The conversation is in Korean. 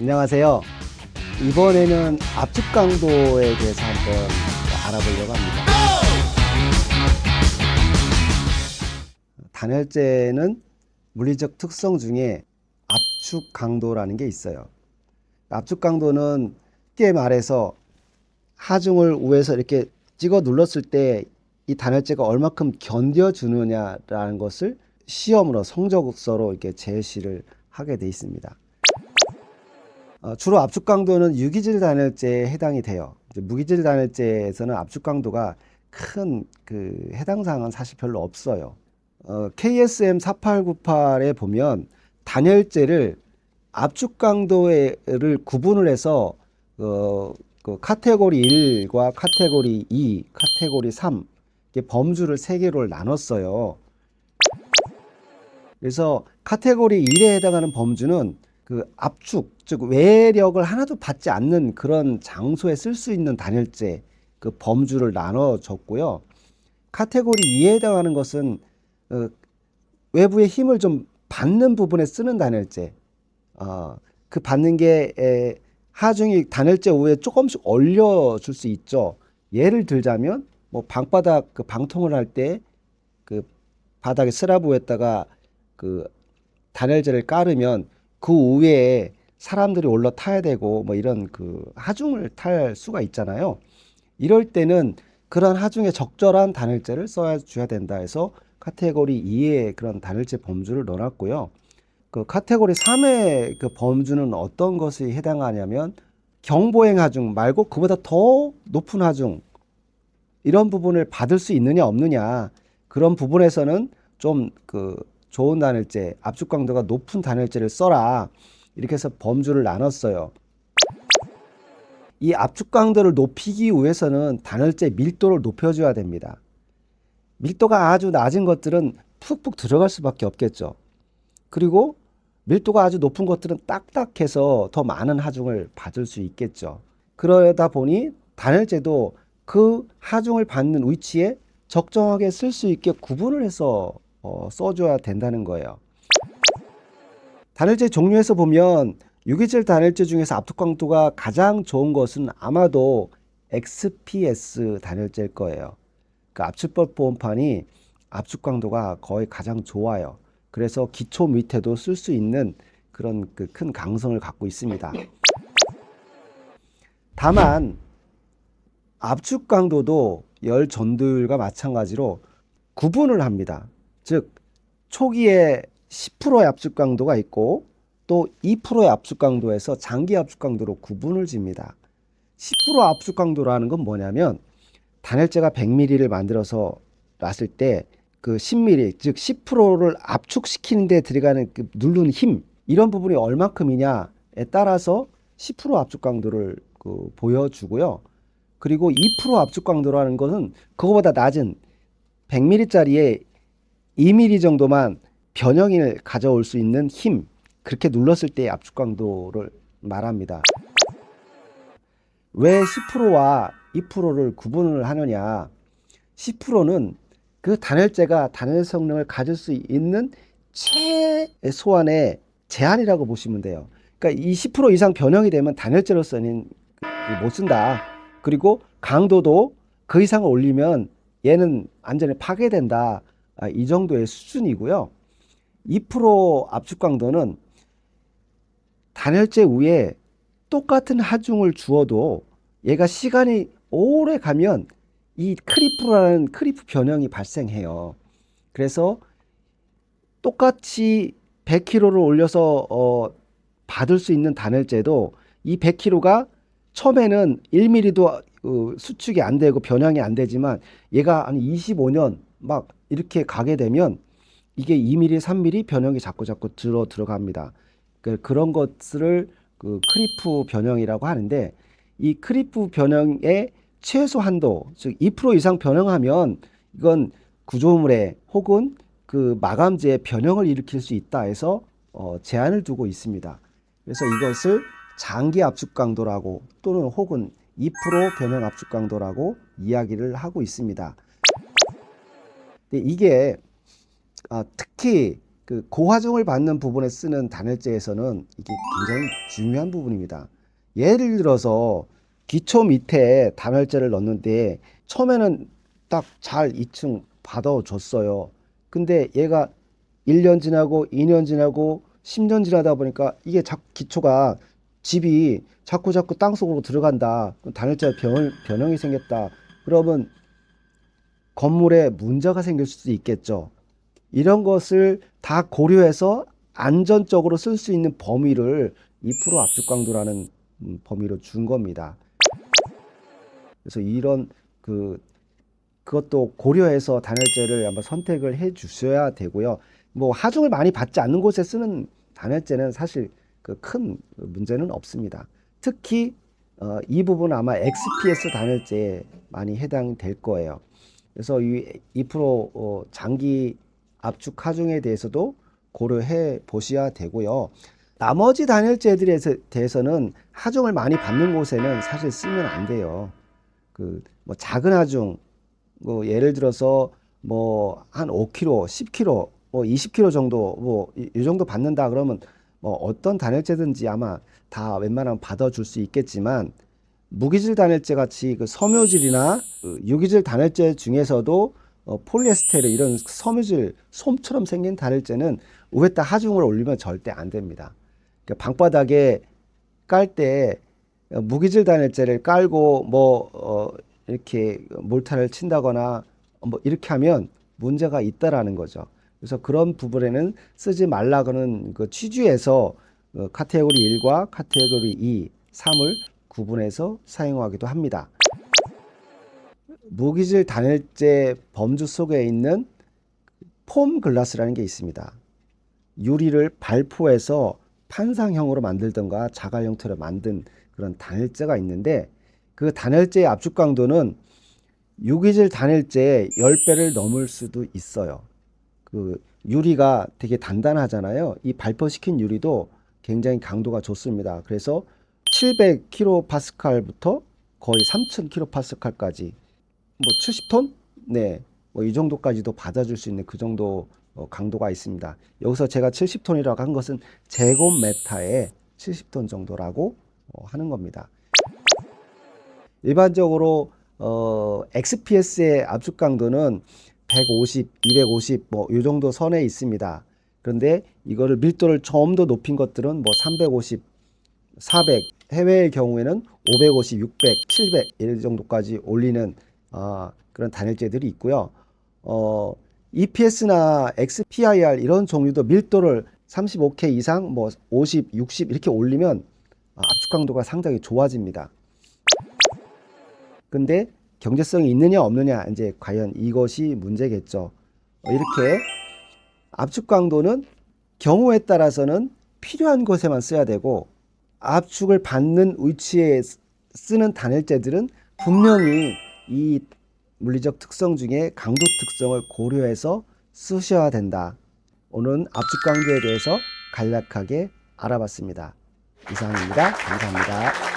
안녕하세요. 이번에는 압축 강도에 대해서 한번 알아보려고 합니다. 단열재는 물리적 특성 중에 압축 강도라는 게 있어요. 압축 강도는 쉽게 말해서 하중을 위에서 이렇게 찍어 눌렀을 때 이 단열재가 얼마큼 견뎌주느냐라는 것을 시험으로 성적서로 이렇게 제시를 하게 돼 있습니다. 주로 압축 강도는 유기질 단열재에 해당이 돼요. 무기질 단열재에서는 압축 강도가 큰 해당 사항은 사실 별로 없어요. KSM 4898에 보면 단열재를 압축 강도를 구분을 해서 카테고리 1과 카테고리 2, 카테고리 3 범주를 3개로 나눴어요. 그래서 카테고리 1에 해당하는 범주는 압축, 즉 외력을 하나도 받지 않는 그런 장소에 쓸 수 있는 단열재 범주를 나눠줬고요. 카테고리 2에 해당하는 것은 외부의 힘을 좀 받는 부분에 쓰는 단열재. 그 받는 게 하중이 단열재 위에 조금씩 올려줄 수 있죠. 예를 들자면 뭐 방바닥 방통을 할 때 바닥에 슬라브에다가 단열재를 깔으면 그 위에 사람들이 올라타야 되고 뭐 이런 하중을 탈 수가 있잖아요. 이럴 때는 그런 하중에 적절한 단열재를 써줘야 된다 해서 카테고리 2의 그런 단열재 범주를 넣어놨고요. 카테고리 3의 범주는 어떤 것이 해당하냐면 경보행 하중 말고 그보다 더 높은 하중, 이런 부분을 받을 수 있느냐 없느냐, 그런 부분에서는 좀 좋은 단열재, 압축 강도가 높은 단열재를 써라, 이렇게 해서 범주를 나눴어요. 이 압축 강도를 높이기 위해서는 단열재 밀도를 높여줘야 됩니다. 밀도가 아주 낮은 것들은 푹푹 들어갈 수밖에 없겠죠. 그리고 밀도가 아주 높은 것들은 딱딱해서 더 많은 하중을 받을 수 있겠죠. 그러다 보니 단열재도 그 하중을 받는 위치에 적정하게 쓸 수 있게 구분을 해서 써줘야 된다는 거예요. 단열재 종류에서 보면 유기질 단열재 중에서 압축 강도가 가장 좋은 것은 아마도 XPS 단열재일 거예요. 압축법 보온판이 압축 강도가 거의 가장 좋아요. 그래서 기초 밑에도 쓸 수 있는 그런 큰 강성을 갖고 있습니다. 다만 압축 강도도 열 전도율과 마찬가지로 구분을 합니다. 즉 초기에 10%의 압축 강도가 있고 또 2%의 압축 강도에서 장기 압축 강도로 구분을 집니다. 10% 압축 강도라는 건 뭐냐면 단열재가 100ml를 만들어서 놨을 때 10ml, 즉 10%를 압축시키는 데 들어가는 누르는 힘, 이런 부분이 얼마큼이냐에 따라서 10% 압축 강도를 보여주고요. 그리고 2% 압축 강도라는 것은 그거보다 낮은 100ml짜리에 2mm 정도만 변형을 가져올 수 있는 힘, 그렇게 눌렀을 때의 압축 강도를 말합니다. 왜 10%와 2%를 구분을 하느냐? 10%는 그 단열재가 단열 성능을 가질 수 있는 최소한의 제한이라고 보시면 돼요. 그러니까 이 10% 이상 변형이 되면 단열재로서는 못 쓴다. 그리고 강도도 그 이상을 올리면 얘는 완전히 파괴된다. 이 정도의 수준이고요. 2% 압축 강도는 단열재 위에 똑같은 하중을 주어도 얘가 시간이 오래 가면 이 크리프라는 크리프 변형이 발생해요. 그래서 똑같이 100kg를 올려서 받을 수 있는 단열재도 이 100kg가 처음에는 1mm도 수축이 안 되고 변형이 안 되지만 얘가 한 25년 막 이렇게 가게 되면 이게 2mm, 3mm 변형이 자꾸 들어갑니다. 그런 것을 크리프 변형이라고 하는데, 이 크리프 변형의 최소 한도, 즉 2% 이상 변형하면 이건 구조물에 혹은 마감재에 변형을 일으킬 수 있다 해서 제한을 두고 있습니다. 그래서 이것을 장기 압축 강도라고 또는 혹은 2% 변형 압축 강도라고 이야기를 하고 있습니다. 근데 이게 특히 그 고화중을 받는 부분에 쓰는 단열재에서는 이게 굉장히 중요한 부분입니다. 예를 들어서 기초 밑에 단열재를 넣는데 처음에는 딱 잘 2층 받아줬어요. 근데 얘가 1년 지나고 2년 지나고 10년 지나다 보니까 이게 자꾸 기초가 집이 자꾸 땅속으로 들어간다. 단열재 변형이 생겼다. 그러면 건물에 문제가 생길 수도 있겠죠. 이런 것을 다 고려해서 안전적으로 쓸 수 있는 범위를 2% 압축 강도라는 범위로 준 겁니다. 그래서 이런 그것도 고려해서 단열재를 한번 선택을 해 주셔야 되고요. 뭐 하중을 많이 받지 않는 곳에 쓰는 단열재는 사실 그 큰 문제는 없습니다. 특히 이 부분 아마 XPS 단열재에 많이 해당될 거예요. 그래서 이 2% 장기 압축 하중에 대해서도 고려해 보셔야 되고요. 나머지 단열재들에 대해서는 하중을 많이 받는 곳에는 사실 쓰면 안 돼요. 그 뭐 작은 하중, 뭐 예를 들어서 뭐 한 5kg, 10kg, 뭐 20kg 정도 뭐 이 정도 받는다 그러면 뭐 어떤 단열재든지 아마 다 웬만하면 받아줄 수 있겠지만 무기질 단열재 같이 그 섬유질이나 유기질 단열재 중에서도 폴리에스테르 이런 섬유질 솜처럼 생긴 단열재는 위에다 하중을 올리면 절대 안 됩니다. 그러니까 방바닥에 깔 때 무기질 단열재를 깔고 뭐 이렇게 몰타를 친다거나 뭐 이렇게 하면 문제가 있다라는 거죠. 그래서 그런 부분에는 쓰지 말라고는 그 취지에서 카테고리 1과 카테고리 2, 3을 구분해서 사용하기도 합니다. 무기질 단열재 범주 속에 있는 폼 글라스라는 게 있습니다. 유리를 발포해서 판상형으로 만들던가 자갈 형태로 만든 그런 단열재가 있는데 그 단열재의 압축 강도는 유기질 단열재의 10배를 넘을 수도 있어요. 그 유리가 되게 단단하잖아요. 이 발포시킨 유리도 굉장히 강도가 좋습니다. 그래서 700kPa부터 거의 3000kPa까지 뭐 70톤? 네. 뭐 이 정도까지도 받아줄 수 있는 그 정도 강도가 있습니다. 여기서 제가 70톤이라고 한 것은 제곱미터에 70톤 정도라고 하는 겁니다. 일반적으로 XPS의 압축 강도는 150, 250 뭐 이 정도 선에 있습니다. 그런데 이거를 밀도를 좀 더 높인 것들은 뭐 350, 400, 해외의 경우에는 550, 600, 700 이 정도까지 올리는 그런 단열재들이 있고요. EPS나 XPIR 이런 종류도 밀도를 35K 이상 뭐 50, 60 이렇게 올리면 압축 강도가 상당히 좋아집니다. 근데 경제성이 있느냐 없느냐 이제 과연 이것이 문제겠죠. 이렇게 압축 강도는 경우에 따라서는 필요한 곳에만 써야 되고 압축을 받는 위치에 쓰는 단열재들은 분명히 이 물리적 특성 중에 강도 특성을 고려해서 쓰셔야 된다. 오늘은 압축 강도에 대해서 간략하게 알아봤습니다. 이상입니다. 감사합니다.